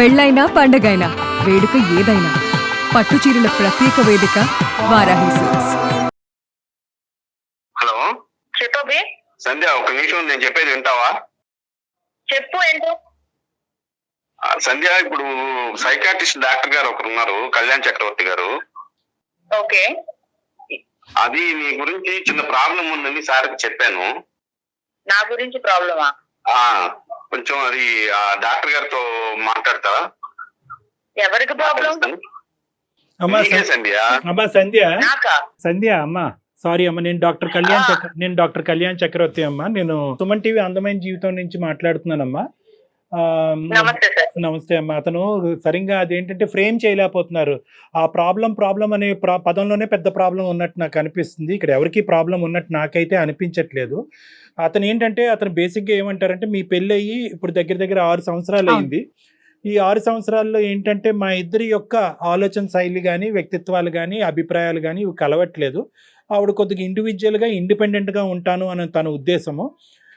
పెళ్ళైనా పండగైనా వేడుక ఏదైనా పట్టు చీరల ప్రత్యేక వేదిక వారాహి సిల్క్స్. హలో చెప్పబే. సంధ్య, ఒక నిమిషం నేను చెప్పేది వింటావా? చెప్పు. ఏంటో సంధ్య, ఇప్పుడు సైకాట్రిస్ట్ డాక్టర్ గారు ఒకరు ఉన్నారు, కళ్యాణ్ చక్రవర్తి గారు. ఓకే. అది మీ గురించి చిన్న ప్రాబ్లం ఉందని సార్కి చెప్పాను. నా గురించి ప్రాబ్లమా? కొంచెం అది డాక్టర్ గారితో మాట్లాడతారా? ఎవరికి ప్రాబ్లం? సంధ్య అమ్మా, సారీ అమ్మ, నేను డాక్టర్ కళ్యాణ్ చక్రవర్తి అమ్మా. నేను సుమన్ టీవీ అందమైన జీవితం నుంచి మాట్లాడుతున్నానమ్మా. నమస్తే అమ్మా. అతను సరిగ్గా అదేంటంటే ఫ్రేమ్ చేయలేకపోతున్నారు. ఆ ప్రాబ్లం అనే పదంలోనే పెద్ద ప్రాబ్లం ఉన్నట్టు నాకు అనిపిస్తుంది. ఇక్కడ ఎవరికి ప్రాబ్లం ఉన్నట్టు నాకైతే అనిపించట్లేదు. అతను ఏంటంటే బేసిక్గా ఏమంటారంటే, మీ పెళ్ళి అయ్యి ఇప్పుడు దగ్గర 6 సంవత్సరాలు అయింది. ఈ 6 సంవత్సరాల్లో ఏంటంటే మా ఇద్దరి యొక్క ఆలోచన శైలి కానీ, వ్యక్తిత్వాలు కానీ, అభిప్రాయాలు కానీ ఇవి కలవట్లేదు. ఆవిడ కొద్దిగా ఇండివిజువల్గా ఇండిపెండెంట్గా ఉంటాను అని తన ఉద్దేశము.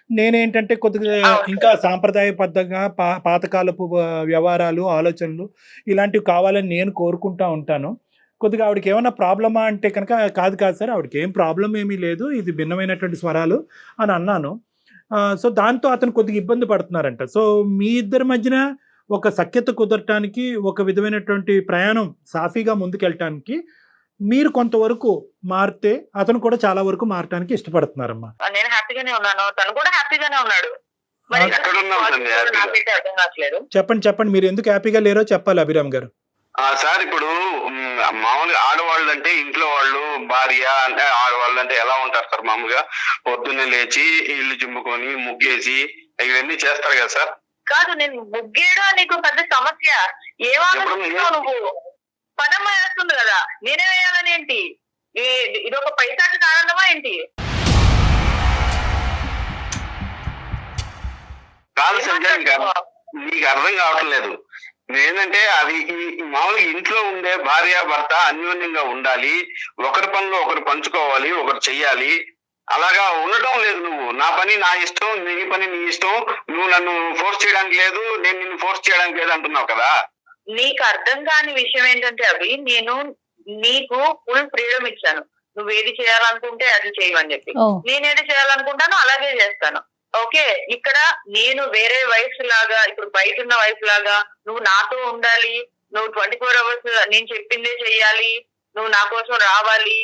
నేనేంటంటే కొద్దిగా ఇంకా సాంప్రదాయబద్ధంగా పాతకాలపు వ్యవహారాలు, ఆలోచనలు ఇలాంటివి కావాలని నేను కోరుకుంటూ ఉంటాను. కొద్దిగా ఆవిడకి ఏమైనా ప్రాబ్లమా అంటే కనుక, కాదు సార్, ఆవిడకి ఏం ప్రాబ్లం ఏమీ లేదు, ఇది భిన్నమైనటువంటి స్వరాలు అని అన్నాను. సో దాంతో అతను కొద్దిగా ఇబ్బంది పడుతున్నారంట. సో మీ ఇద్దరి మధ్యన ఒక సఖ్యత కుదరటానికి, ఒక విధమైనటువంటి ప్రయాణం సాఫీగా ముందుకెళ్ళటానికి మీరు కొంతవరకు మారితే అతను కూడా చాలా వరకు మారటానికి ఇష్టపడుతున్నారమ్మా. నేను హ్యాపీగానే ఉన్నాను, తను కూడా హ్యాపీగానే ఉన్నాడు. చెప్పండి, మీరు ఎందుకు హ్యాపీగా లేరో చెప్పాలి అభిరామ్ గారు. సార్, ఇప్పుడు మామూలుగా ఆడవాళ్ళు అంటే ఇంట్లో వాళ్ళు, భార్య అంటే ఆడవాళ్ళు అంటే ఎలా ఉంటారు సార్? మామూలుగా పొద్దున్నే లేచి ఇల్లు చిమ్ముకొని ముగ్గేసి ఇవన్నీ చేస్తారు కదా సార్? కాదు, నేను ముగ్గేయడం నీకు పెద్ద సమస్య. ఏమనుకుంటున్నావు నువ్వు? పనమ్మ వేస్తుంది కదా, నేనే వేయాలని ఏంటి? ఇది ఒక పైసాకి ఆనందమా ఏంటి? కాదు సంజయ్, నీకు అర్థం కావటం లేదు. ఏంటంటే అది మామూలుగా ఇంట్లో ఉండే భార్య భర్త అన్యోన్యంగా ఉండాలి, ఒకరి పనిలో ఒకరు పంచుకోవాలి, ఒకరు చెయ్యాలి. అలాగా ఉండటం లేదు. నువ్వు నా పని నా ఇష్టం, నీ పని నీ ఇష్టం, నువ్వు నన్ను ఫోర్స్ చేయడానికి లేదు, నేను నిన్ను ఫోర్స్ చేయడానికి లేదు అంటున్నావు కదా. నీకు అర్థం కాని విషయం ఏంటంటే నేను నీకు ఫుల్ ఫ్రీడమ్ ఇచ్చాను. నువ్వు ఏది చేయాలనుకుంటే అది చేయమని చెప్పి, నేనేది చేయాలనుకుంటానో అలాగే చేస్తాను. ఓకే, ఇక్కడ నేను వేరే వైఫ్ లాగా, ఇప్పుడు బయట ఉన్న వైఫ్ లాగా నువ్వు నాతో ఉండాలి, నువ్వు 24 hours నేను చెప్పిందే చెయ్యాలి, నువ్వు నా కోసం రావాలి,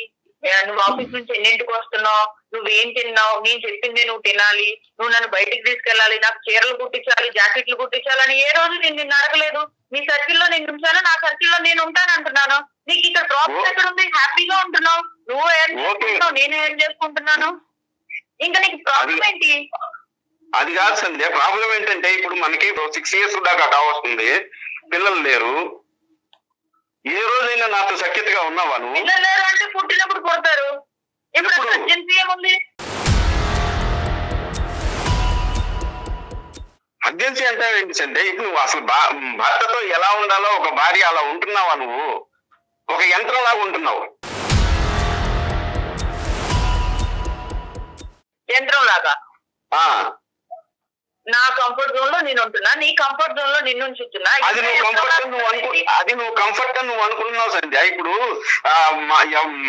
నువ్వు ఆఫీస్ నుంచి ఎన్నింటికి వస్తున్నావు, నువ్వేం తిన్నావు, నేను చెప్పిందే నువ్వు తినాలి, నువ్వు నన్ను బయటికి తీసుకెళ్ళాలి, నాకు చీరలు కుట్టించాలి, జాకెట్లు కుట్టించాలని ఏ రోజు నేను నిన్ను అడగలేదు. నీ సర్కిల్లో నేను ఉంచాను, నా సర్కిల్లో నేను ఉంటాను అంటున్నాను. నీకు ఇక్కడ ప్రాబ్లం ఎక్కడ ఉంది? హ్యాపీగా ఉంటున్నావు, నువ్వు ఏం చేసుకుంటున్నావు, నేను ఏం చేసుకుంటున్నాను, ఇంకా నీకు ప్రాబ్లం ఏంటి? అది కాదు సంధ్య, ప్రాబ్లం ఏంటంటే ఇప్పుడు మనకి 6 years దాకా కావస్తుంది, పిల్లలు లేరు. ఏ రోజైనా నాతో సఖ్యతగా ఉన్నావా నువ్వు? పిల్లలు లేరు అంటే పుట్టినప్పుడు పుడతారు. ఇప్పుడు అర్జెన్సీ ఏముంది? అర్జెన్సీ అంటే ఏంటి సంధ్య? ఇప్పుడు నువ్వు అసలు భర్తతో ఎలా ఉండాలో ఒక భార్య అలా ఉంటున్నావా? నువ్వు ఒక యంత్రం లాగా ఉంటున్నావు. యంత్రం లాగా? నా కంఫర్ట్ జోన్ లో నేను ఉంటున్నా, నీ కంఫర్ట్ జోన్ లో నిన్ను ఉంచుతున్నా. అది నువ్వు కంఫర్ట్ నువ్వు అనుకుంటున్నావు సంధ్య. ఇప్పుడు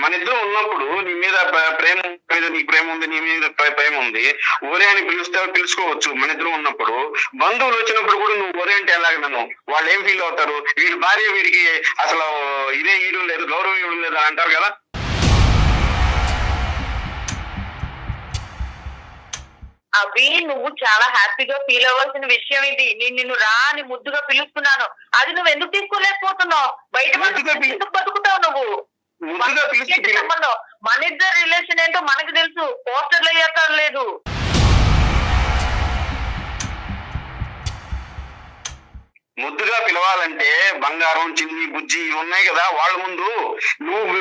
మన ఇద్దరు ఉన్నప్పుడు నీ మీద ప్రేమ మీద నీకు ప్రేమ ఉంది, నీ మీద ప్రేమ ఉంది, ఒరే అని పిలుచుకోవచ్చు. మన ఇద్దరు ఉన్నప్పుడు బంధువులు వచ్చినప్పుడు కూడా నువ్వు ఒరే అంటే ఎలాగ నన్ను వాళ్ళు ఏం ఫీల్ అవుతారు? వీడి భార్య వీడికి అసలు ఇదే ఇవ్వడం లేదు, గౌరవం ఇవ్వడం లేదు అని అంటారు కదా. అవి నువ్వు చాలా హ్యాపీగా ఫీల్ అవ్వాల్సిన విషయం ఇది. నేను నిన్ను రా అని ముద్దుగా పిలుస్తున్నాను, అది నువ్వు ఎందుకు తీసుకోలేకపోతున్నావు? బయట ఎందుకు బతుకుతావు నువ్వు? సంబంధం మన ఇద్దరు రిలేషన్ ఏంటో మనకు తెలుసు, పోస్టర్లు అయ్యాక లేదు. ముద్దుగా పిలవాలంటే బంగారం, చిన్ని, బుజ్జి ఉన్నాయి కదా, వాళ్ళ ముందు నువ్వు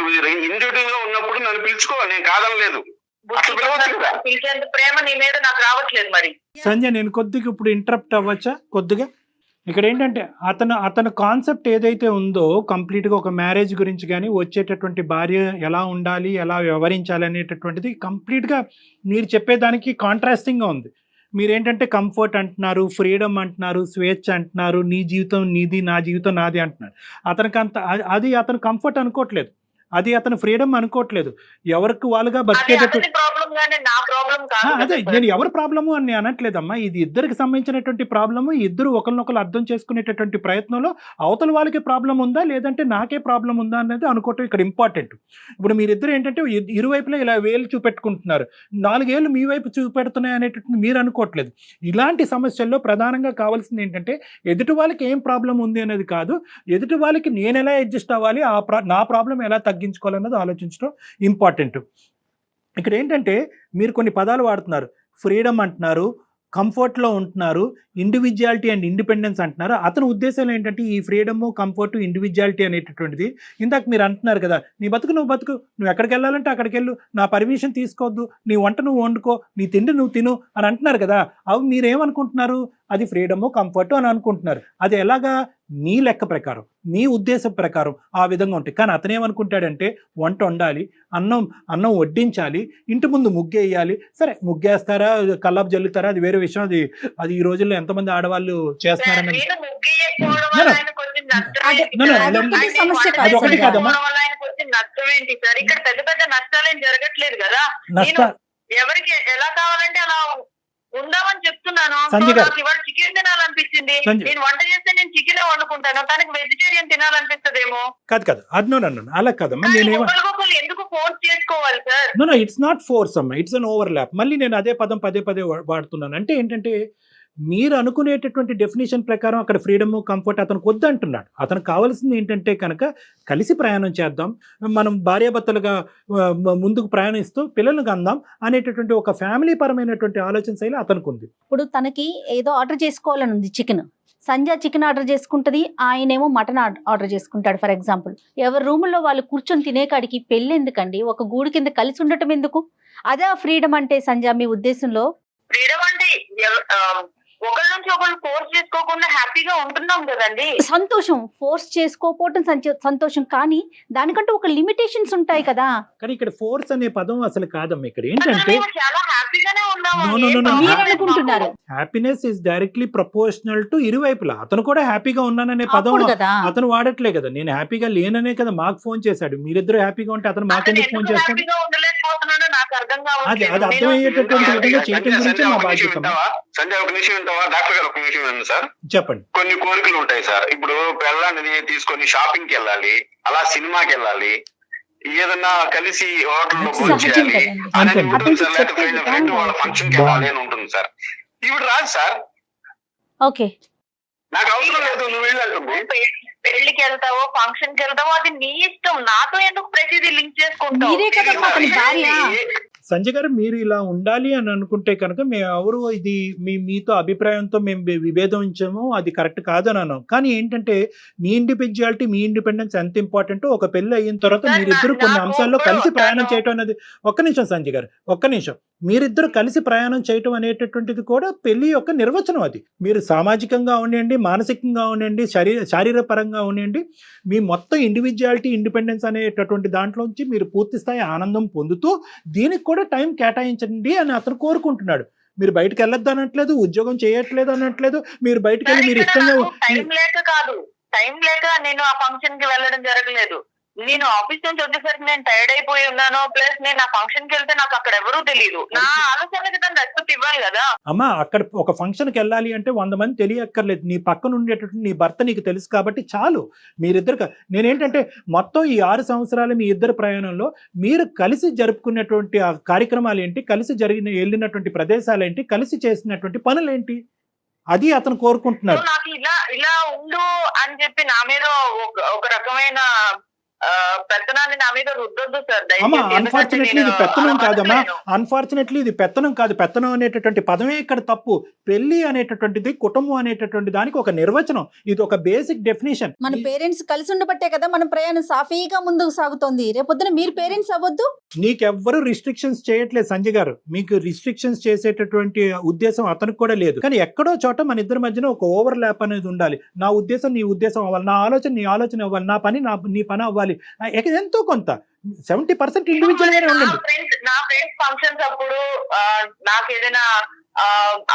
ఇండివిజువల్ గా ఉన్నప్పుడు నన్ను పిలుచుకోవాలి, నేను కాదనలేదు. పిలిచేంత ప్రేమ నీ మీద నాకు రావట్లేదు. మరి సంజయ్, నేను కొద్దిగా ఇప్పుడు ఇంటరప్ట్ అవ్వచ్చా? కొద్దిగా ఇక్కడ ఏంటంటే అతని కాన్సెప్ట్ ఏదైతే ఉందో కంప్లీట్గా ఒక మ్యారేజ్ గురించి కానీ, వచ్చేటటువంటి భార్య ఎలా ఉండాలి, ఎలా వ్యవహరించాలి అనేటటువంటిది కంప్లీట్గా మీరు చెప్పేదానికి కాంట్రాస్టింగ్గా ఉంది. మీరేంటంటే కంఫర్ట్ అంటున్నారు, ఫ్రీడమ్ అంటున్నారు, స్వేచ్ఛ అంటున్నారు, నీ జీవితం నీది, నా జీవితం నాది అంటున్నారు. అతనికి అది అతను కంఫర్ట్ అనుకోవట్లేదు, అది అతను ఫ్రీడమ్ అనుకోవట్లేదు. ఎవరికి వాళ్ళుగా బతికేటట్టు ప్రాబ్లం గానీ నా ప్రాబ్లం కాదు. అదే నేను ఎవరి ప్రాబ్లము అని అనట్లేదమ్మా. ఇది ఇద్దరికి సంబంధించినటువంటి ప్రాబ్లము. ఇద్దరు ఒకరినొకరు అర్థం చేసుకునేటటువంటి ప్రయత్నంలో అవతల వాళ్ళకి ప్రాబ్లం ఉందా లేదంటే నాకే ప్రాబ్లం ఉందా అనేది అనుకోవటం ఇక్కడ ఇంపార్టెంట్. ఇప్పుడు మీరిద్దరు ఏంటంటే ఇరువైపులా ఇలా వేలు చూపెట్టుకుంటున్నారు, 4 ఏళ్ళు మీ వైపు చూపెడుతున్నాయి అనేటటువంటి మీరు అనుకోవట్లేదు. ఇలాంటి సమస్యల్లో ప్రధానంగా కావాల్సింది ఏంటంటే ఎదుటి వాళ్ళకి ఏం ప్రాబ్లం ఉంది అనేది కాదు, ఎదుటి వాళ్ళకి నేను ఎలా అడ్జస్ట్ అవ్వాలి, నా ప్రాబ్లం ఎలా తగ్గించుకోవాలన్నది ఆలోచించడం ఇంపార్టెంట్. ఇక్కడ ఏంటంటే మీరు కొన్ని పదాలు వాడుతున్నారు, ఫ్రీడమ్ అంటున్నారు, కంఫర్ట్లో ఉంటున్నారు, ఇండివిజువాలిటీ అండ్ ఇండిపెండెన్స్ అంటున్నారు. అతని ఉద్దేశం ఏంటంటే ఈ ఫ్రీడము, కంఫర్ట్, ఇండివిజువాలిటీ అనేటటువంటిది ఇందాక మీరు అంటున్నారు కదా, నీ బతుకు నువ్వు బతుకు, నువ్వు ఎక్కడికి వెళ్ళాలంటే అక్కడికి వెళ్ళు, నా పర్మిషన్ తీసుకోవద్దు, నీ వంట నువ్వు వండుకో, నీ తిండి నువ్వు తిను అని అంటున్నారు కదా. అవి మీరేమనుకుంటున్నారు, అది ఫ్రీడము, కంఫర్ట్ అని అనుకుంటున్నారు. అది ఎలాగా, మీ లెక్క ప్రకారం, మీ ఉద్దేశం ప్రకారం ఆ విధంగా ఉంటాయి. కానీ అతను ఏమనుకుంటాడంటే వంట వండాలి, అన్నం వడ్డించాలి, ఇంటి ముందు ముగ్గేయాలి. సరే ముగ్గేస్తారా, కల్లాపు జల్లుతారా, అది వేరే విషయం. అది ఈ రోజుల్లో ఎంతమంది ఆడవాళ్ళు చేస్తున్నారని అది ఒకటి కాదమ్మా. నష్టం ఏంటి సార్, ఇక్కడ పెద్ద పెద్ద నష్టాలు ఏం జరగట్లేదు కదా. ఎవరికి ఎలా కావాలంటే అలా ఉందామని చెప్తున్నాను. నాకు ఇవాళ చికెన్ తినాలనిపించింది, నేను వంట చేస్తే నేను చికెన్ వండుకుంటాను, తనకి వెజిటేరియన్ తినాలనిపిస్తుందేమో. కాదు అది అలా కాదమ్మా. ఎందుకు ఫోర్స్ చేసుకోవాలి sir? No it's not force అమ్మా, ఇట్స్ అన్ ఓవర్ ల్యాప్. మళ్ళీ నేను అదే పదం పదే వాడుతున్నాను. అంటే ఏంటంటే మీరు అనుకునేటటువంటి డెఫినేషన్ ప్రకారం అక్కడ ఫ్రీడమ్, కంఫర్ట్ అతనికి వద్దు అంటున్నాడు. అతనికి కావాల్సింది ఏంటంటే కనుక కలిసి ప్రయాణం చేద్దాం, మనం భార్యాభర్తలుగా ముందుకు ప్రయాణిస్తూ పిల్లలను కందాం అనేటటువంటి ఒక ఫ్యామిలీ పరమైనటువంటి ఆలోచన శైలి అతనికి ఉంది. ఇప్పుడు తనకి ఏదో ఆర్డర్ చేసుకోవాలని ఉంది, సంధ్య చికెన్ ఆర్డర్ చేసుకుంటది, ఆయనేమో మటన్ ఆర్డర్ చేసుకుంటాడు ఫర్ ఎగ్జాంపుల్. ఎవరి రూముల్లో వాళ్ళు కూర్చొని తినే కాడికి పెళ్ళి ఎందుకండి, ఒక గూడు కింద కలిసి ఉండటం ఎందుకు? అదే ఫ్రీడమ్ అంటే సంధ్య మీ ఉద్దేశంలో? ఫ్రీడమ్ అంటే ఒకరి నుంచి ఒకరు ఫోర్స్ చేసుకోకుండా హ్యాపీగా ఉంటున్నాం కదండి. సంతోషం, ఫోర్స్ చేసుకోకపోవటం సంతోషం, కానీ దానికంటూ ఒక లిమిటేషన్స్ ఉంటాయి కదా. కానీ ఇక్కడ ఫోర్స్ అనే పదం అసలు కాదమ్మా. ఇక్కడ ఏంటంటే చాలా హ్యాపీగానే అనుకుంటున్నారు, happiness is directly proportional to ఇరువైపులా. అతను కూడా హ్యాపీగా ఉన్నాననే పదం అతను వాడట్లే కదా. నేను హ్యాపీగా లేననే కదా మాకు ఫోన్ చేశాడు. మీరిద్దరు హ్యాపీగా ఉంటే అతను మాకెందుకు ఫోన్ చేస్తాడు? అది అర్థమయ్యేటటువంటి విధంగా చేయటం గురించి మా బాధ్యత. సంజయ్ ఒక నిమిషం వింటావా? డాక్టర్ గారు ఒక నిమిషం వినండి సార్. చెప్పండి. కొన్ని కోరికలు ఉంటాయి సార్. ఇప్పుడు పిల్లల్ని తీసుకొని షాపింగ్ కి వెళ్ళాలి, అలా సినిమాకి వెళ్ళాలి, ఏదన్నా కలిసి హోటల్లో భోజనం చేయాలి అని ఉంటుంది సార్. లేకపోతే ఫ్రెండ్ వాళ్ళ ఫంక్షన్ కి వెళ్ళాలి అని ఉంటుంది సార్. ఇప్పుడు రాదు సార్. ఓకే, నాకు అవసరం లేదు, నువ్వు వెళ్ళాలి. పెళ్లికి వెళ్తావో ఫంక్షన్ కి వెళ్తావో అది నీ ఇష్టం, నాతో ఎందుకు ప్రతిదీ లింక్ చేసుకుంటావు? సంజయ్ గారు, మీరు ఇలా ఉండాలి అని అనుకుంటే కనుక మేము ఎవరు ఇది మీతో అభిప్రాయంతో మేము విభేదించాము, అది కరెక్ట్ కాదని అన్నాం. కానీ ఏంటంటే మీ ఇండివిజువాలిటీ, మీ ఇండిపెండెన్స్ ఎంత ఇంపార్టెంట్. ఒక పెళ్లి అయిన తర్వాత మీరిద్దరు కొన్ని అంశాల్లో కలిసి ప్రయాణం చేయటం అనేది, ఒక్క నిమిషం సంజయ్ గారు, ఒక్క నిమిషం. మీరిద్దరు కలిసి ప్రయాణం చేయటం అనేటటువంటిది కూడా పెళ్లి యొక్క నిర్వచనం. అది మీరు సామాజికంగా ఉండండి, మానసికంగా ఉండండి, శారీరపరంగా ఉండండి, మీ మొత్తం ఇండివిజువాలిటీ, ఇండిపెండెన్స్ అనేటటువంటి దాంట్లోంచి మీరు పూర్తి స్థాయి ఆనందం పొందుతూ దీనికి కూడా టైం కేటాయించండి అని అతను కోరుకుంటున్నాడు. మీరు బయటకు వెళ్ళొద్దు అనట్లేదు, ఉద్యోగం చేయట్లేదు అనట్లేదు, మీరు బయటకు వెళ్ళి మీరు ఇష్టంగా టైం లేక నేను ఆ ఫంక్షన్ కి వెళ్ళడం జరగలేదు. నేను ఆఫీస్ నుంచి వచ్చేసరికి నేను టైర్డ్ అయిపోయి ఉన్నాను, ప్లస్ నేను ఆ ఫంక్షన్ కి వెళ్తే నాకు అక్కడ ఎవరూ తెలియదు. నా ఆలోచనకి దాన్ని రెస్పెక్ట్ ఇవ్వాలి కదా. అమ్మా, అక్కడ ఒక ఫంక్షన్ కి వెళ్ళాలి అంటే 100 మంది తెలియక్కర్లేదు, నీ పక్కన ఉండేటటువంటి నీ భర్త నీకు తెలుసు కాబట్టి చాలు. మీరిద్దరు నేనేంటంటే మొత్తం ఈ 6 సంవత్సరాలు మీ ఇద్దరు ప్రయాణంలో మీరు కలిసి జరుపుకున్నటువంటి ఆ కార్యక్రమాలు ఏంటి, కలిసి వెళ్ళినటువంటి ప్రదేశాలు ఏంటి, కలిసి చేసినటువంటి పనులు ఏంటి, అది అతను కోరుకుంటున్నారు. నాకు ఇలా ఉండు అని చెప్పి నా మీద ఒక రకమైన పెత్తనాన్ని నా మీద రుద్దొద్దు సార్. అన్ఫార్చునేట్లీ ఇది పెత్తనం కాదమ్మా, అన్ఫార్చునేట్లీ ఇది పెత్తనం కాదు. పెత్తనం అనేటటువంటి పదమే ఇక్కడ తప్పు. పెళ్లి అనేటటువంటిది, కుటుంబం అనేటటువంటి దానికి ఒక నిర్వచనం, ఇది ఒక బేసిక్ డెఫినేషన్. మన పేరెంట్స్ కలిసి ఉండబట్టే కదా మన ప్రయాణం సాఫీగా ముందుకు సాగుతోంది. రేపొద్దున మీరు పేరెంట్స్ అవ్వద్దు. నీకెవ్వరు రిస్ట్రిక్షన్స్ చేయట్లేదు సంజయ్ గారు, మీకు రిస్ట్రిక్షన్స్ చేసేటటువంటి ఉద్దేశం అతనికి కూడా లేదు. కానీ ఎక్కడో చోట మన ఇద్దరి మధ్యన ఒక ఓవర్ ల్యాప్ అనేది ఉండాలి. నా ఉద్దేశం నీ ఉద్దేశం అవ్వాలి, నా ఆలోచన నీ ఆలోచన అవ్వాలి, నా పని నీ పని అవ్వాలి. ఎంతో కొంత 70% ఇండివిజువల్ గానే ఉండండి. నా ఫ్రెండ్స్ ఫంక్షన్స్ అప్పుడు నాకు ఏదైనా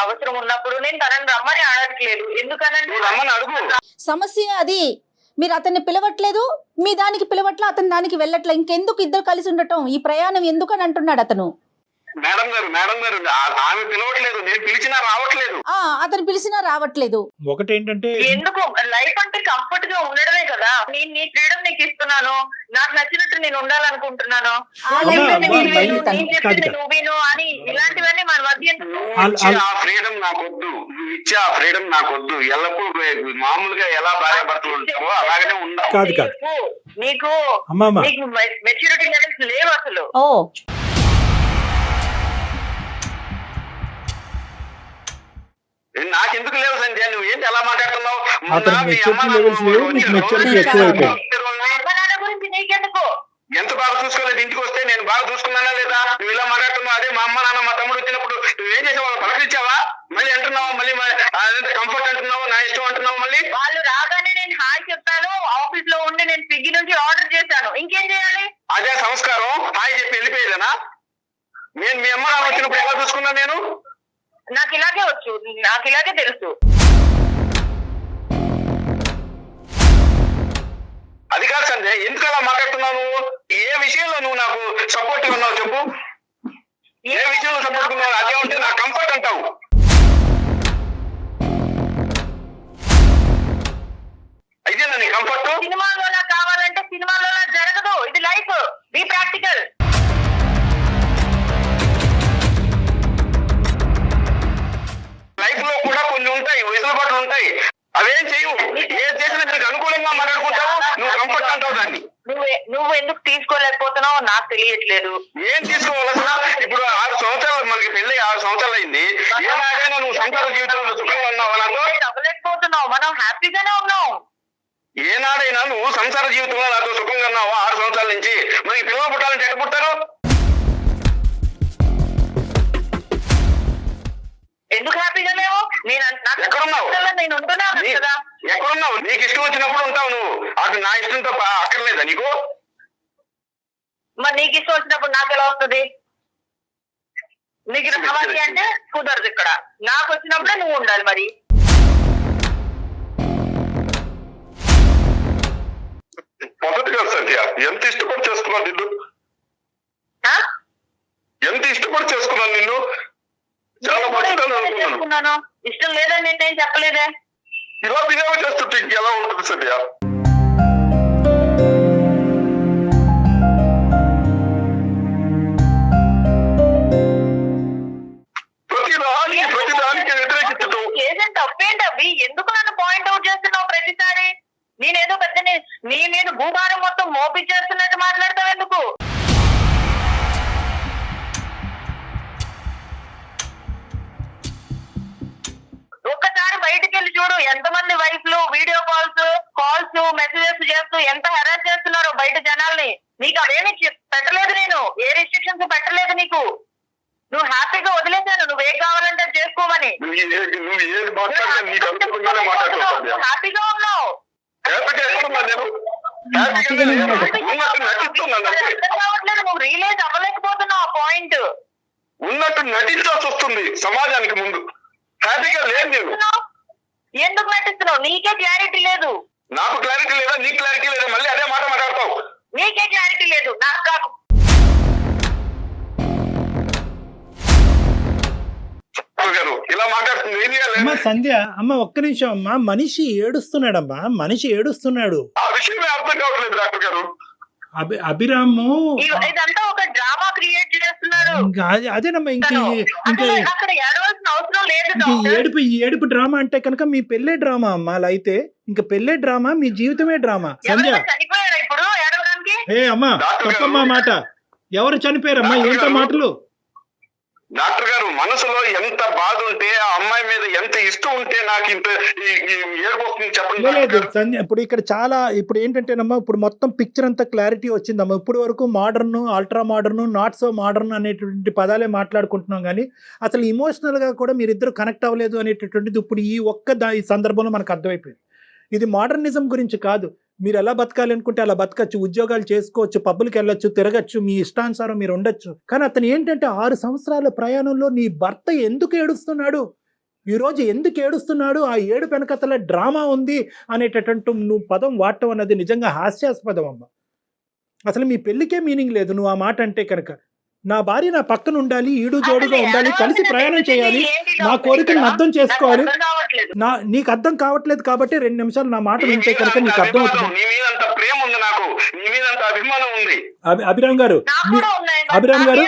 అవసరం ఉన్నప్పుడు నేను తనని రమ్మని అడగట్లేదు. ఎందుకనంటే నువ్వు రమ్మని అడుగు. సమస్య అది. మీరు అతన్ని పిలవట్లేదు, మీ దానికి పిలవట్లా, అతని దానికి వెళ్ళట్లా. ఇంకెందుకు ఇద్దరు కలిసి ఉండటం? ఈ ప్రయాణం ఎందుకు అని అంటున్నాడు అతను. మేడం గారు ఆమె పిలవట్లేదు, నేను పిలిచినా రావట్లేదు. అతను పిలిచినా రావట్లేదు. ఒకటేంటంటే ఎందుకు లైఫ్ అంటే కంఫర్ట్ గా ఉండడమే కదా. నేను నీ ఫ్రీడమ్ నీకు ఇస్తున్నాను, నాకు నచ్చినట్టు నేను ఉండాలనుకుంటున్నాను. నువ్వేను అని ఇలాంటివన్నీ మన మధ్య ఆ ఫ్రీడమ్ నాకొద్దు, నువ్వు ఇచ్చే ఆ ఫ్రీడమ్ నాకొద్దు. ఎల్లప్పుడూ మామూలుగా ఎలా భార్యాభర్తలు ఉంటావో అలాగనే ఉండాలి. నీకు మెచ్యూరిటీ లెవెల్స్ లేవు అసలు. నాకెందుకు లేవు సంధ్య, నువ్వు ఏంటి ఎలా మాట్లాడుతున్నావు? గురించి నీకెందుకు? ఎంత బాగా చూసుకోలేదు, ఇంటికి వస్తే నేను బాగా చూసుకున్నానా లేదా? నువ్వు ఇలా మాట్లాడుతున్నావు. అదే మా అమ్మ నాన్న మా తమ్ముడు వచ్చినప్పుడు నువ్వేం చేసావు? వాళ్ళు పలకరించావా? మళ్ళీ అంటున్నావు, మళ్ళీ కంఫర్ట్ అంటున్నావు, నా ఇష్టం అంటున్నావు. మళ్ళీ వాళ్ళు రాగానే నేను హాయ్ చెప్పాను. ఆఫీస్ లో ఉండి నేను స్విగ్గీ నుంచి ఆర్డర్ చేశాను. ఇంకేం చేయాలి? అదే సంస్కారం. హాయ్ చెప్పి వెళ్ళిపోయేదేనా? నేను మీ అమ్మ నాన్న వచ్చినప్పుడు ఎలా చూసుకున్నా? నేను నాకు ఇలాగే వచ్చు, నాకు ఇలాగే తెలుసు. అది కాదు సంజయ్, ఎందుకు అలా మాట్లాడుతున్నావు? నువ్వు ఏ విషయంలో నువ్వు నాకు సపోర్టివ్ ఉన్నావు చెప్పు? ఏ విషయంలో సపోర్ట్ ఉన్నావు? అదే ఉంటే నాకు కంఫర్ట్ అంటావు. అయితే నీ కంఫర్ట్ సినిమాలో కావాలంటే సినిమాలో జరగదు. ఇది లైఫ్. Be practical. లైఫ్ లో కూడా కొన్ని ఉంటాయి, వెసులుబాట్లు ఉంటాయి. అవేం చేయవు. ఏం చేసినా నీకు అనుకూలంగా మాట్లాడుకుంటావు, నువ్వు కంఫర్ట్ అంటావు దాన్ని. నువ్వు ఎందుకు తీసుకోలేకపోతున్నావు నాకు తెలియట్లేదు. ఏం తీసుకోవాల్సిన? ఇప్పుడు 6 సంవత్సరాలు, మనకి పెళ్లి 6 సంవత్సరాలు అయింది. ఏనాడైనా నువ్వు సంసార జీవితంలో సుఖంగా ఉన్నావా? నాతో అవ్వలేకపోతున్నావు. మనం హ్యాపీగానే ఉన్నాం. ఏనాడైనా నువ్వు సంసార జీవితంలో నాతో సుఖంగా ఉన్నావా? 6 సంవత్సరాల నుంచి. మనకి పిల్లలు పుట్టాలంటే ఎక్కడ పుట్టారు? ఎందుకు హ్యాపీగా లేవు? ఎక్కడున్నావు? నేను ఉంటున్నాను కదా. ఎక్కడున్నావు? నీకు ఇష్టం వచ్చినప్పుడు ఉంటావు నువ్వు. అటు నా ఇష్టంతో అక్కర్లేదా నీకు? మరి నీకు ఇష్టం వచ్చినప్పుడు నాకు ఎలా వస్తుంది? నీకు రావాలి అంటే కుదరదు. ఇక్కడ నాకు వచ్చినప్పుడే నువ్వు ఉండాలి. మరి మొదటిగా సంధ్య, ఎంత ఇష్టపడి చేసుకున్నాను నిన్ను, ఎంత ఇష్టపడి చేసుకున్నాను నిన్ను. చాలా చేసుకున్నాను. ఇష్టం లేదని నేనేం చెప్పలేదే. ఇలా బిహేవ్ చేస్తుంటే ఇంకెలా ఉంటుంది సంధ్య? ప్రతిదానికి వ్యతిరేకించడం ఏజెంట్ తప్పేంటి అవి? ఎందుకు నన్ను పాయింట్ అవుట్ చేస్తున్నావు ప్రతిసారి? నేనేదో పెద్ద నీ మీద భూభారం మొత్తం మోపించేస్తున్నట్టు మాట్లాడతావు ఎందుకు? ఒక్కసారి బయటికి వెళ్ళి చూడు, ఎంతమంది వైఫ్లు వీడియో కాల్స్ మెసేజెస్ చేస్తూ ఎంత హెరాస్ చేస్తున్నారో బయట జనాల్ని. నీకు అదేమి పెట్టలేదు, నేను ఏ రిస్ట్రిక్షన్స్ పెట్టలేదు నీకు. నువ్వు హ్యాపీగా వదిలేశాను, నువ్వేం కావాలంటే చేసుకోమని. హ్యాపీగా ఉన్నావు. నువ్వు రియలైజ్ అవ్వలేకపోతున్నావు ఆ పాయింట్. ఉన్నట్టు నటించాల్సి వస్తుంది సమాజానికి ముందు. హ్యాపీగా లేదు నేను. ఎందుకు నటిస్తున్నావు? నీకే క్లారిటీ లేదు. నాకు క్లారిటీ లేదా? నీకు క్లారిటీ లేదా? మళ్ళీ అదే మాట మాట్లాడతావు. నీకే క్లారిటీ లేదు, నాకు కాదు. ఇలా మాట్లాడుతుంది సంధ్య. అమ్మ ఒక్క నిమిషం అమ్మా. మనిషి ఏడుస్తున్నాడమ్మా, మనిషి ఏడుస్తున్నాడు. ఆ విషయమే అర్థం కావట్లేదు డాక్టర్ గారు. అభిరాము ఇదంతా ఒక డ్రామా క్రియేట్ చేస్తున్నారు. అదేనమ్మా. ఇంకా అక్కడ ఏడవలసిన అవసరం లేదు. ఏడుపు డ్రామా అంటే కనుక మీ పెళ్ళే డ్రామా అమ్మా. అలా అయితే ఇంకా పెళ్ళే డ్రామా, మీ జీవితమే డ్రామా. సంధ్య చనిపోయారా ఇప్పుడు ఏడవడానికి? అమ్మా తప్పమ్మా మాట. ఎవరు చనిపోయారమ్మా? ఏంటో మాటలు? డాక్టర్ గారు, మనసులో ఎంత బాధ ఉంటే, ఆ అమ్మాయి మీద ఎంత ఇష్టం ఉంటే నాకు ఇంత ఏడుపు చెప్పండి. లేదు సంధ్య, ఇప్పుడు ఇక్కడ చాలా ఇప్పుడు ఏంటంటేనమ్మా, ఇప్పుడు మొత్తం పిక్చర్ అంతా క్లారిటీ వచ్చిందమ్మా. ఇప్పుడు వరకు modern, ultra modern, not so modern అనేటువంటి పదాలే మాట్లాడుకుంటున్నాం. కానీ అసలు ఇమోషనల్గా కూడా మీరిద్దరు కనెక్ట్ అవ్వలేదు అనేటటువంటిది ఇప్పుడు ఈ సందర్భంలో మనకు అర్థమైపోయింది. ఇది మోడర్నిజం గురించి కాదు. మీరు ఎలా బతకాలి అనుకుంటే అలా బతకచ్చు, ఉద్యోగాలు చేసుకోవచ్చు, పబ్బులకి వెళ్ళొచ్చు, తిరగచ్చు, మీ ఇష్టానుసారం మీరు ఉండొచ్చు. కానీ అతను ఏంటంటే 6 సంవత్సరాల ప్రయాణంలో నీ భర్త ఎందుకు ఏడుస్తున్నాడు, ఈరోజు ఎందుకు ఏడుస్తున్నాడు, ఆ ఏడు వెనకతల డ్రామా ఉంది అనేటటువంటి నువ్వు పదం వాడటం అన్నది నిజంగా హాస్యాస్పదం అమ్మ. అసలు మీ పెళ్ళికే మీనింగ్ లేదు నువ్వు ఆ మాట అంటే కనుక. నా భార్య నా పక్కన ఉండాలి, ఈడు జోడుగా ఉండాలి, కలిసి ప్రయాణం చేయాలి, నా కోరికలను అర్థం చేసుకోవాలి. నీకు అర్థం కావట్లేదు కాబట్టి 2 నిమిషాలు నా మాట వింటే కనుక నీకు అర్థం అవుతుంది. నీ మీద అంత ప్రేమ ఉంది, నాకు నీ మీద అంత అభిమానం ఉంది. అభిరామ్ గారు, అభిరామ్ గారు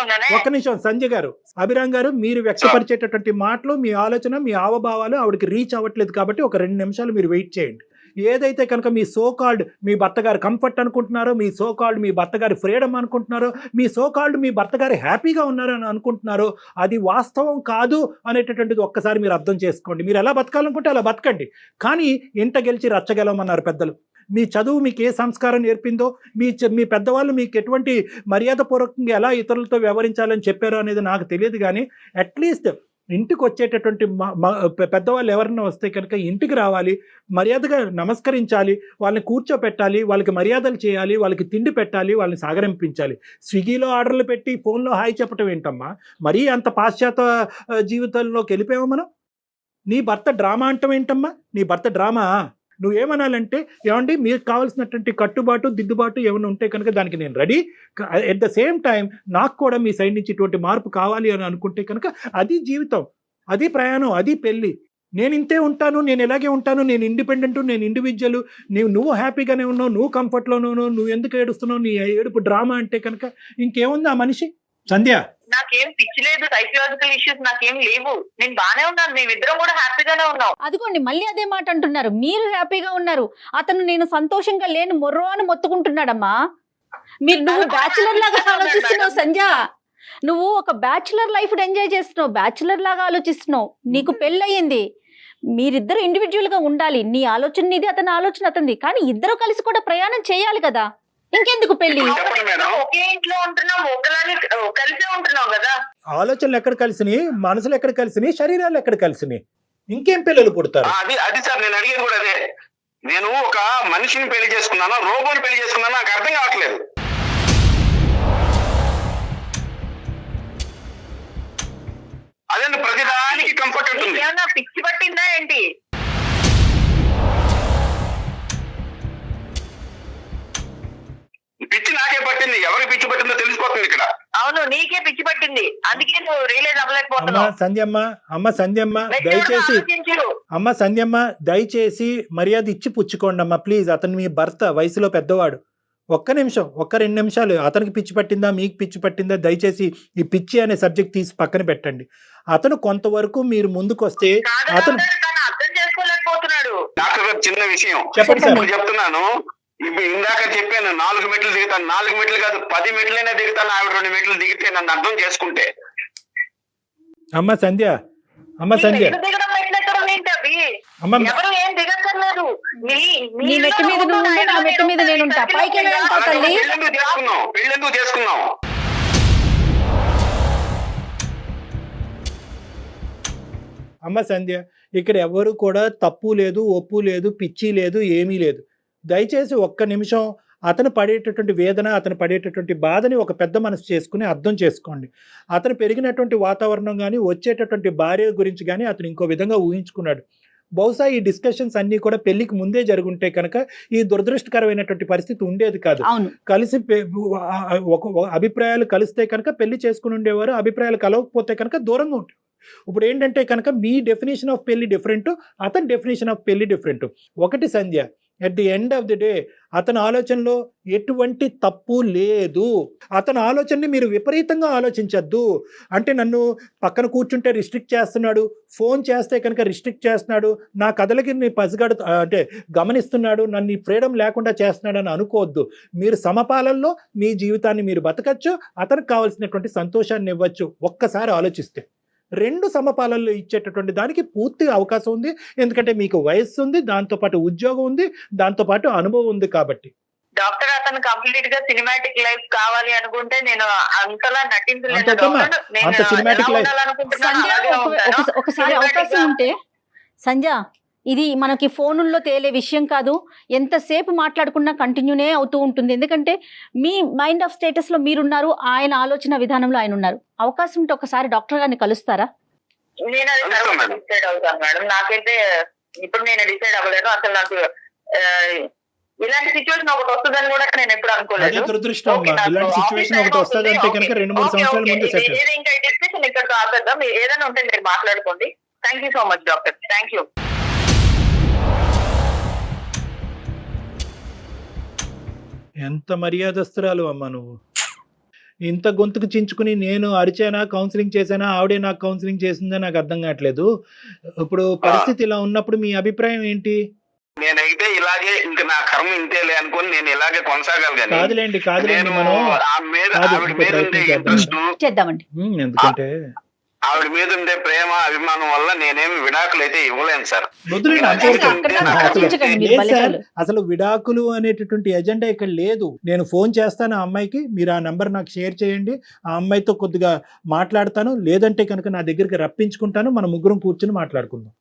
ఉన్నాను. ఒక్క నిమిషం సంజయ్ గారు, అభిరామ్ గారు మీరు వ్యక్తపరిచేటటువంటి మాటలు, మీ ఆలోచన, మీ హావభావాలు ఆవిడకి రీచ్ అవ్వట్లేదు కాబట్టి ఒక 2 నిమిషాలు మీరు వెయిట్ చేయండి. ఏదైతే కనుక మీ సోకాల్డ్ మీ భర్త గారు కంఫర్ట్ అనుకుంటున్నారో, మీ సోకాల్డ్ మీ భర్త గారి ఫ్రీడమ్ అనుకుంటున్నారో, మీ సోకాల్డ్ మీ భర్త గారు హ్యాపీగా ఉన్నారని అనుకుంటున్నారో, అది వాస్తవం కాదు అనేటటువంటిది ఒక్కసారి మీరు అర్థం చేసుకోండి. మీరు ఎలా బతకాలనుకుంటే అలా బతకండి, కానీ ఇంట గెలిచి రచ్చగలమన్నారు పెద్దలు. మీ చదువు మీకు ఏ సంస్కారం నేర్పిందో, మీ పెద్దవాళ్ళు మీకు ఎటువంటి మర్యాదపూర్వకంగా ఎలా ఇతరులతో వ్యవహరించాలని చెప్పారో అనేది నాకు తెలియదు. కానీ అట్లీస్ట్ ఇంటికి వచ్చేటటువంటి పెద్దవాళ్ళు ఎవరన్నా వస్తే కనుక ఇంటికి రావాలి, మర్యాదగా నమస్కరించాలి, వాళ్ళని కూర్చోపెట్టాలి, వాళ్ళకి మర్యాదలు చేయాలి, వాళ్ళకి తిండి పెట్టాలి, వాళ్ళని సాగరింపించాలి. స్విగ్గీలో ఆర్డర్లు పెట్టి ఫోన్లో హాయ్ చెప్పటం ఏంటమ్మా? మరీ అంత పాశ్చాత్య జీవితంలోకి వెళ్ళిపోయామా మనం? నీ భర్త డ్రామా అంటాం ఏంటమ్మా? నీ భర్త డ్రామా? నువ్వేమనాలంటే, ఏమండి మీకు కావాల్సినటువంటి కట్టుబాటు దిద్దుబాటు ఏమైనా ఉంటే కనుక దానికి నేను ready. At the same time నాకు కూడా మీ సైడ్ నుంచి ఇటువంటి మార్పు కావాలి అని అనుకుంటే కనుక అది జీవితం, అది ప్రయాణం, అది పెళ్ళి. నేను ఇంతే ఉంటాను, నేను ఎలాగే ఉంటాను, నేను ఇండిపెండెంట్, నేను ఇండివిజువల్, నువ్వు హ్యాపీగానే ఉన్నావు, నువ్వు కంఫర్ట్లోనే ఉన్నావు, నువ్వు ఎందుకు ఏడుస్తున్నావు, నీ ఏడుపు డ్రామా అంటే కనుక ఇంకేముంది ఆ మనిషి? సంధ్య, నాకేం పిచ్చి లేదు, సైకలాజికల్ ఇష్యూస్ నాకేం లేవు, నేను బానే ఉన్నాను, మేమిద్దరం కూడా హ్యాపీగానే ఉన్నాం. అదిగోండి మళ్ళీ అదే మాట అంటున్నారు, మీరు హ్యాపీగా ఉన్నారు, అతను నేను సంతోషంగా లేను మొర్రో అని మొత్తుకుంటున్నాడమ్మా. నువ్వు బ్యాచులర్ లాగా ఆలోచిస్తున్నావు సంధ్య, నువ్వు ఒక బ్యాచులర్ లైఫ్ ఎంజాయ్ చేస్తున్నావు, బ్యాచులర్ లాగా ఆలోచిస్తున్నావు, నీకు పెళ్ళయింది, మీరిద్దరు ఇండివిజువల్ గా ఉండాలి, నీ ఆలోచన నీది, అతని ఆలోచన అతనిది, కానీ ఇద్దరు కలిసి కూడా ప్రయాణం చేయాలి కదా, ఇంకెందుకు పెళ్లి? ఒకే ఇంట్లో ఉంటున్నాం, ఒకలాగే కలిసే ఉంటున్నాం కదా. ఆలోచనలు ఎక్కడ కలిసినాయి, మనసులు ఎక్కడ కలిసినాయి, శరీరాలు ఎక్కడ కలిసినాయి, ఇంకేం పిల్లలు పుడతారు? అది సార్ నేను అడిగేది కూడా అదే. నేను ఒక మనిషిని పెళ్లి చేసుకున్నాను, రోబోని పెళ్లి చేసుకున్నాను, నాకు అర్థం కావట్లేదు. అదే ప్రతిదానికి కంఫర్ట్ ఉంటుంది. ఏమన్నా పిచ్చి పట్టిందా ఏంటి? పిచ్చి నాకే పట్టింది, ఎవరికి పిచ్చి పట్టిందో తెలిసిపోతుంది ఇక్కడ. అవును, నీకే పిచ్చి పట్టింది, అందుకే నువ్వు రియలైజ్ అవ్వలేకపోతున్నావు. సంధ్యమ్మ దయచేసి మర్యాద ఇచ్చి పుచ్చుకోండి అమ్మా ప్లీజ్. అతను మీ భర్త, వయసులో పెద్దవాడు. ఒక్క నిమిషం, 2 నిమిషాలు. అతనికి పిచ్చి పట్టిందా, మీకు పిచ్చి పట్టిందా, దయచేసి ఈ పిచ్చి అనే సబ్జెక్ట్ తీసి పక్కన పెట్టండి. అతను కొంతవరకు మీరు ముందుకు వస్తే అతను అర్థం చేసుకోలేకపోతున్నాడు. డాక్టర్ గారు చిన్న విషయం చెప్పండి సార్. చెప్తున్నాను, ఇందాక చెప్పాను 4 మెట్లు దిగుతాను, 4 మెట్లు కాదు 10 మెట్లైనా దిగుతాను, ఆవిడ 2 మెట్లు దిగితే నన్ను అర్థం చేసుకుంటే. అమ్మ సంధ్య, దిగడం మెట్లెక్కడం ఏంటి అవి? ఎవరు ఏం దిగక్కర్లేదు, నీ మెట్టు మీద నువ్వు ఉంటే నా మెట్టు మీద నేను ఉంటా, పైకి వెళ్తా తల్లి. పెళ్ళెందుకు చేసుకున్నాం? అమ్మ సంధ్య, ఇక్కడ ఎవరు కూడా తప్పు లేదు, ఒప్పు లేదు, పిచ్చి లేదు, ఏమీ లేదు. దయచేసి 1 నిమిషం అతను పడేటటువంటి వేదన, అతను పడేటటువంటి బాధని ఒక పెద్ద మనసు చేసుకుని అర్థం చేసుకోండి. అతను పెరిగినటువంటి వాతావరణం కానీ, వచ్చేటటువంటి భార్య గురించి కానీ అతను ఇంకో విధంగా ఊహించుకున్నాడు. బహుశా ఈ డిస్కషన్స్ అన్నీ కూడా పెళ్లికి ముందే జరుగుంటే కనుక ఈ దురదృష్టకరమైనటువంటి పరిస్థితి ఉండేది కాదు. కలిసి అభిప్రాయాలు కలిస్తే కనుక పెళ్లి చేసుకుని ఉండేవారు, అభిప్రాయాలు కలవకపోతే కనుక దూరంగా ఉంటారు. ఇప్పుడు ఏంటంటే కనుక మీ డెఫినేషన్ ఆఫ్ పెళ్లి డిఫరెంట్, అతని డెఫినేషన్ ఆఫ్ పెళ్లి డిఫరెంట్. ఒకటి Sandhya, at the end of the day అతని ఆలోచనలో ఎటువంటి తప్పు లేదు. అతని ఆలోచనని మీరు విపరీతంగా ఆలోచించద్దు. అంటే నన్ను పక్కన కూర్చుంటే రిస్ట్రిక్ట్ చేస్తున్నాడు, ఫోన్ చేస్తే కనుక రిస్ట్రిక్ట్ చేస్తున్నాడు, నా కథలకి పసిగడు అంటే గమనిస్తున్నాడు, నన్ను ఫ్రీడమ్ లేకుండా చేస్తున్నాడు అని అనుకోవద్దు. మీరు సమపాలనలో మీ జీవితాన్ని మీరు బతకచ్చు, అతనికి కావాల్సినటువంటి సంతోషాన్ని ఇవ్వచ్చు. ఒక్కసారి ఆలోచిస్తే 2 సమపాలనలు ఇచ్చేటటువంటి దానికి పూర్తిగా అవకాశం ఉంది. ఎందుకంటే మీకు వయస్సు ఉంది, దాంతోపాటు ఉద్యోగం ఉంది, దాంతోపాటు అనుభవం ఉంది. కాబట్టి డాక్టర్ అతను కంప్లీట్ గా సినిమాటిక్ లైఫ్ కావాలి అనుకుంటే నేను అంతలా నటించలేను. ఒకసారి అవకాశం ఉంటే సంధ్య, ఇది మనకి ఫోనుల్లో తేలే విషయం కాదు. ఎంతసేపు మాట్లాడుకున్నా కంటిన్యూనే అవుతూ ఉంటుంది. ఎందుకంటే మీ మైండ్ ఆఫ్ స్టేటస్లో మీరున్నారు, ఆయన ఆలోచన విధానంలో ఆయన ఉన్నారు. అవకాశం ఉంటే ఒకసారి డాక్టర్ గారిని కలుస్తారా? నేను అది తర్వాత డిసైడ్ అవుతాను మేడం. నాకైతే ఇప్పుడు నేను డిసైడ్ అవ్వలేను. అసలు నాకు ఇలాంటి సిచ్యువేషన్ ఒకటి వస్తుందని కూడా నేను ఎప్పుడు అనుకోలేదు. అదే దురదృష్టం అమ్మా. ఇలాంటి సిచ్యువేషన్ ఒకటి వస్తుంది అంటే కనుక 2-3 సంవత్సరాల ముందు సెట్. ఇంకా డిస్కషన్ ఇక్కడితో ఆపేద్దాం. ఏదైనా ఉంటే మీరు మాట్లాడుకోండి. Thank you so much doctor. Thank you. ఎంత మర్యాదస్తురాలు అమ్మా నువ్వు. ఇంత గొంతుకు చించుకుని నేను అరిచానా, కౌన్సిలింగ్ చేశానా, ఆవిడే నాకు కౌన్సిలింగ్ చేసిందా నాకు అర్థం కావట్లేదు. ఇప్పుడు పరిస్థితి ఇలా ఉన్నప్పుడు మీ అభిప్రాయం ఏంటి? నేనైతే ఇలాగే ఇంక నా కర్మ ఇంతేలే అనుకుని నేను ఇలాగే కొనసాగాలి. కాదులేండి నేను మనం ఆవిడ మీద ఉండే ఇంట్రెస్ట్, చేద్దామండి. ఎందుకంటే ఆవిడ మీద ఉండే ప్రేమ అభిమానం వల్ల నేనేమి విడాకులు అయితే ఇవ్వలేను సార్. అసలు విడాకులు అనేటటువంటి ఎజెండా ఇక్కడ లేదు. నేను ఫోన్ చేస్తాను ఆ అమ్మాయికి, మీరు ఆ నంబర్ నాకు షేర్ చేయండి, ఆ అమ్మాయితో కొద్దిగా మాట్లాడతాను, లేదంటే కనుక నా దగ్గరికి రప్పించుకుంటాను, మన ముగ్గురం కూర్చొని మాట్లాడుకుందాం.